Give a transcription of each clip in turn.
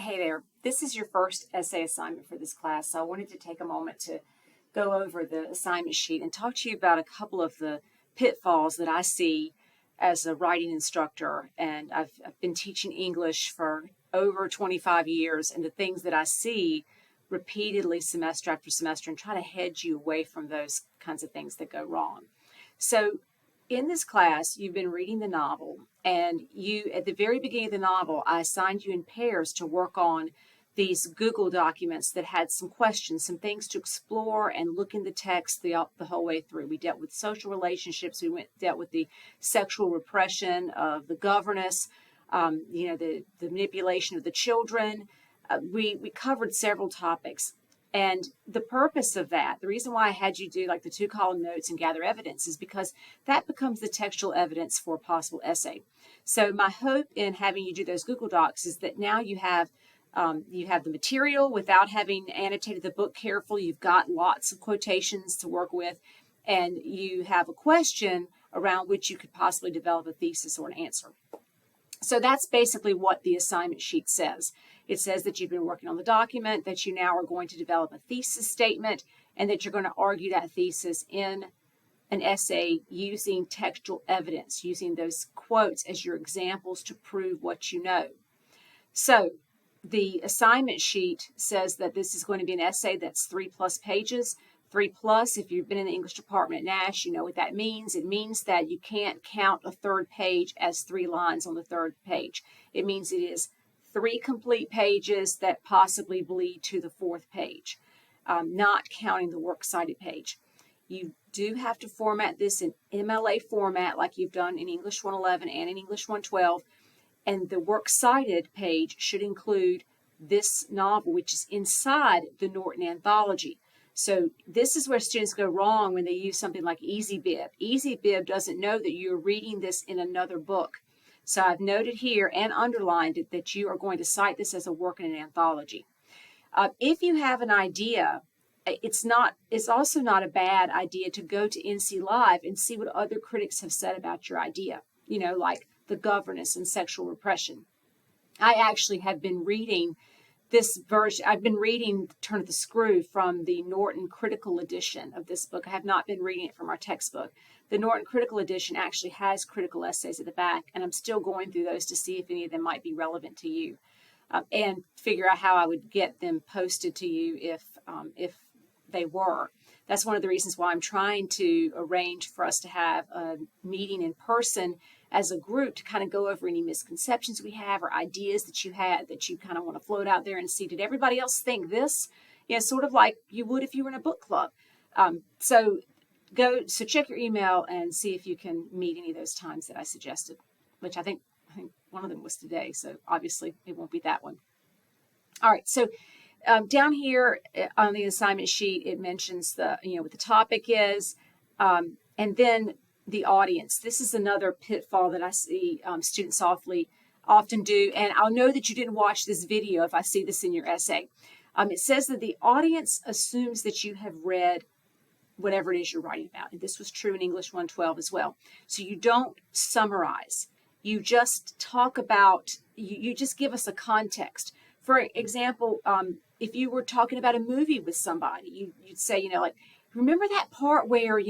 Hey there, this is your first essay assignment for this class, so I wanted to take a moment to go over the assignment sheet and talk to you about a couple of the pitfalls that I see as a writing instructor. And I've been teaching English for over 25 years, and the things that I see repeatedly semester after semester, and try to hedge you away from those kinds of things that go wrong. So in this class, you've been reading the novel, and at the very beginning of the novel, I assigned you in pairs to work on these Google documents that had some questions, some things to explore and look in the text the whole way through. We dealt with social relationships. We dealt with the sexual repression of the governess, the manipulation of the children. We covered several topics. And the purpose of that, the reason why I had you do like the 2-column notes and gather evidence, is because that becomes the textual evidence for a possible essay. So my hope in having you do those Google Docs is that now you have the material without having annotated the book carefully. You've got lots of quotations to work with, and you have a question around which you could possibly develop a thesis or an answer. So that's basically what the assignment sheet says. It says that you've been working on the document, that you now are going to develop a thesis statement, and that you're going to argue that thesis in an essay using textual evidence, using those quotes as your examples to prove what you know. So the assignment sheet says that this is going to be an essay that's 3+ pages. 3+, if you've been in the English department at Nash, you know what that means. It means that you can't count a third page as 3 lines on the third page. It means it is 3 complete pages that possibly bleed to the 4th page, not counting the works cited page. You do have to format this in MLA format like you've done in English 111 and in English 112, and the works cited page should include this novel, which is inside the Norton Anthology. So this is where students go wrong when they use something like EasyBib. EasyBib doesn't know that you're reading this in another book. So I've noted here and underlined it that you are going to cite this as a work in an anthology. If you have an idea, it's also not a bad idea to go to NC Live and see what other critics have said about your idea, like the governance and sexual repression. I actually have been reading this version. I've been reading Turn of the Screw from the Norton Critical Edition of this book. I have not been reading it from our textbook. The Norton Critical Edition actually has critical essays at the back, and I'm still going through those to see if any of them might be relevant to you, and figure out how I would get them posted to you if they were. That's one of the reasons why I'm trying to arrange for us to have a meeting in person as a group to kind of go over any misconceptions we have or ideas that you had that you kind of want to float out there and see, did everybody else think this? Sort of like you would if you were in a book club. So check your email and see if you can meet any of those times that I suggested, which I think one of them was today. So obviously it won't be that one. All right. So down here on the assignment sheet, it mentions what the topic is, and then the audience. This is another pitfall that I see students often do, and I'll know that you didn't watch this video if I see this in your essay. It says that the audience assumes that you have read whatever it is you're writing about, and this was true in English 112 as well. So you don't summarize. You just talk about, you just give us a context. For example, if you were talking about a movie with somebody, you'd say, remember that part where,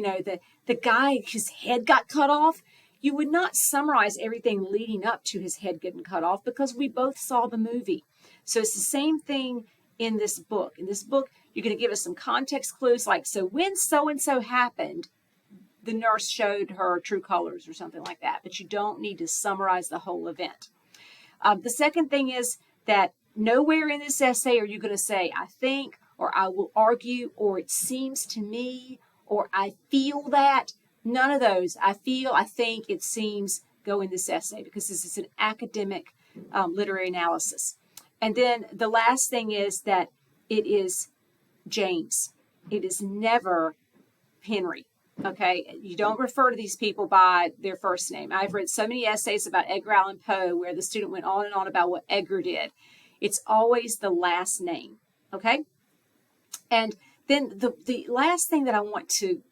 the guy, his head got cut off? You would not summarize everything leading up to his head getting cut off because we both saw the movie. So it's the same thing in this book. In this book, you're going to give us some context clues like, so when so-and-so happened, the nurse showed her true colors or something like that. But you don't need to summarize the whole event. The second thing is that nowhere in this essay are you going to say, I think, or I will argue, or it seems to me, or I feel that. None of those. I feel, I think, it seems go in this essay because this is an academic literary analysis. And then the last thing is that it is James. It is never Henry. Okay, you don't refer to these people by their first name. I've read so many essays about Edgar Allan Poe where the student went on and on about what Edgar did. It's always the last name. Okay. And then the last thing that I want to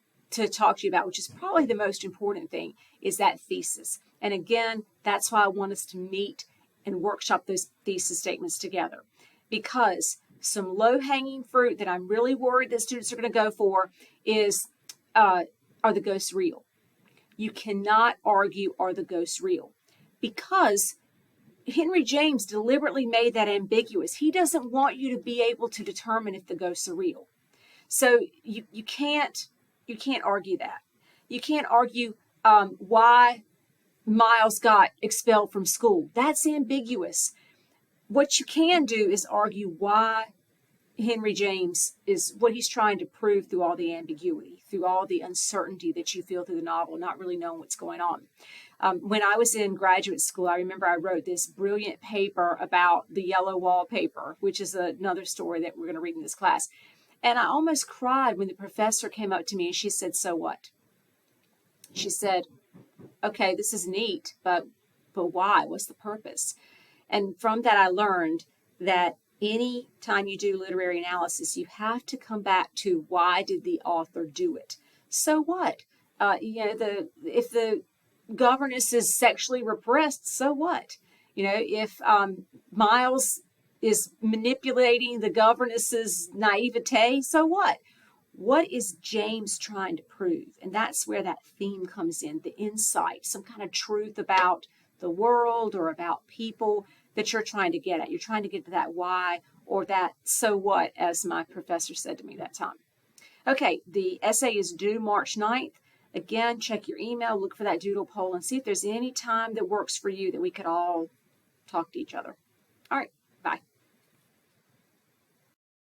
talk to you about, which is probably the most important thing, is that thesis. And again, that's why I want us to meet and workshop those thesis statements together. Because some low-hanging fruit that I'm really worried that students are going to go for is, are the ghosts real? You cannot argue, are the ghosts real? Because Henry James deliberately made that ambiguous. He doesn't want you to be able to determine if the ghosts are real. So you can't argue that. You can't argue why Miles got expelled from school. That's ambiguous. What you can do is argue why Henry James is what he's trying to prove through all the ambiguity, through all the uncertainty that you feel through the novel, not really knowing what's going on. When I was in graduate school, I remember I wrote this brilliant paper about the yellow wallpaper, which is another story that we're going to read in this class. And I almost cried when the professor came up to me and she said, "So what?" She said, "Okay, this is neat, but why? What's the purpose?" And from that, I learned that any time you do literary analysis, you have to come back to why did the author do it? So what? If the governess is sexually repressed, so what? If Miles is manipulating the governess's naivete, so what? What is James trying to prove? And that's where that theme comes in, the insight, some kind of truth about the world or about people that you're trying to get at. You're trying to get to that why or that so what, as my professor said to me that time. Okay, the essay is due March 9th. Again, check your email, look for that doodle poll, and see if there's any time that works for you that we could all talk to each other. All right.